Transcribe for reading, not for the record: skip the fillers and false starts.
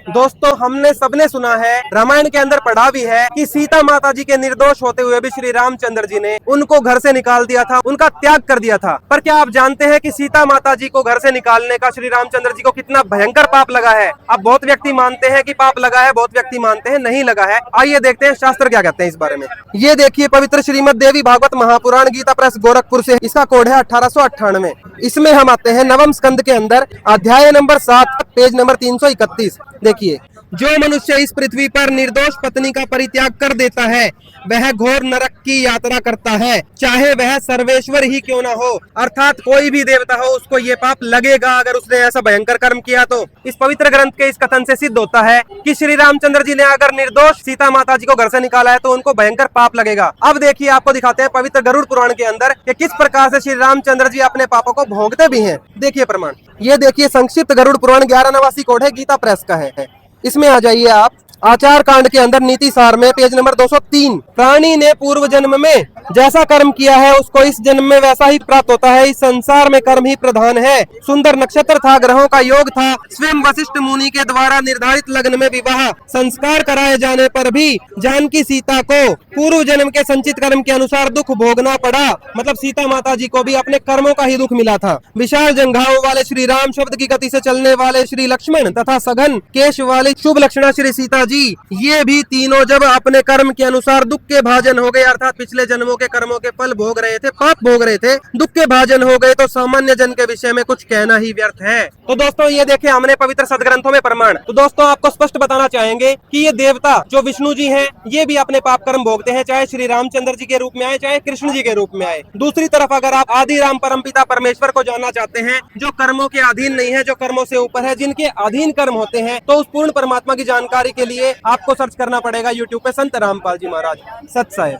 दोस्तों हमने सबने सुना है, रामायण के अंदर पढ़ा भी है कि सीता माता जी के निर्दोष होते हुए भी श्री रामचंद्र जी ने उनको घर से निकाल दिया था, उनका त्याग कर दिया था। पर क्या आप जानते हैं कि सीता माता जी को घर से निकालने का श्री रामचंद्र जी को कितना भयंकर पाप लगा है? अब बहुत व्यक्ति मानते हैं कि पाप लगा है, बहुत व्यक्ति मानते हैं नहीं लगा है। आइए देखते हैं शास्त्र क्या कहते हैं इस बारे में। ये देखिए पवित्र श्रीमद देवी भागवत महापुराण गीता प्रेस गोरखपुर से, इसका कोड है 1898। इसमें हम आते हैं नवम स्कंद के अंदर, अध्याय नंबर 7, पेज नंबर 331। देखिए, जो मनुष्य इस पृथ्वी पर निर्दोष पत्नी का परित्याग कर देता है वह घोर नरक की यात्रा करता है, चाहे वह सर्वेश्वर ही क्यों ना हो, अर्थात कोई भी देवता हो, उसको ये पाप लगेगा अगर उसने ऐसा भयंकर कर्म किया तो। इस पवित्र ग्रंथ के इस कथन से सिद्ध होता है कि श्री रामचंद्र जी ने अगर निर्दोष सीता माता जी को घर से निकाला है तो उनको भयंकर पाप लगेगा। अब देखिए, आपको दिखाते हैं पवित्र गरुड़ पुराण के अंदर कि किस प्रकार से श्री रामचंद्र जी अपने पापों को भोगते भी हैं। देखिए प्रमाण, ये देखिए संक्षिप्त गरुड़ पुराण 1189 कोड है, गीता प्रेस का है। इसमें आ जाइए आप, आचार कांड के अंदर नीति सार में पेज नंबर 203। प्राणी ने पूर्व जन्म में जैसा कर्म किया है उसको इस जन्म में वैसा ही प्राप्त होता है। इस संसार में कर्म ही प्रधान है। सुंदर नक्षत्र था, ग्रहों का योग था, स्वयं वशिष्ठ मुनि के द्वारा निर्धारित लग्न में विवाह संस्कार कराए जाने पर भी जानकी सीता को पूर्व जन्म के संचित कर्म के अनुसार दुख भोगना पड़ा। मतलब सीता माता जी को भी अपने कर्मों का ही दुख मिला था। विशाल जंघाओं वाले श्री राम, शब्द की गति से चलने वाले श्री लक्ष्मण तथा सघन केश वाली शुभ लक्षणा श्री सीता जी, ये भी तीनों जब अपने कर्म के अनुसार दुख के भाजन हो गए, अर्थात पिछले जन्मों के कर्मों के फल भोग रहे थे, पाप भोग रहे थे, दुख के भाजन हो गए, तो सामान्य जन के विषय में कुछ कहना ही व्यर्थ है। तो दोस्तों ये देखिए हमने पवित्र सदग्रंथों में प्रमाण। तो दोस्तों आपको स्पष्ट बताना चाहेंगे कि ये देवता जो विष्णु जी हैं, ये भी अपने पाप कर्म भोगते हैं, चाहे श्री रामचंद्र जी के रूप में आए, चाहे कृष्ण जी के रूप में आए। दूसरी तरफ अगर आप आदि राम परमपिता परमेश्वर को जानना चाहते हैं, जो कर्मों के अधीन नहीं है, जो कर्मों से ऊपर है, जिनके अधीन कर्म होते हैं, तो उस पूर्ण परमात्मा की जानकारी के लिए आपको सर्च करना पड़ेगा यूट्यूब पे संत रामपाल जी महाराज सत साहेब।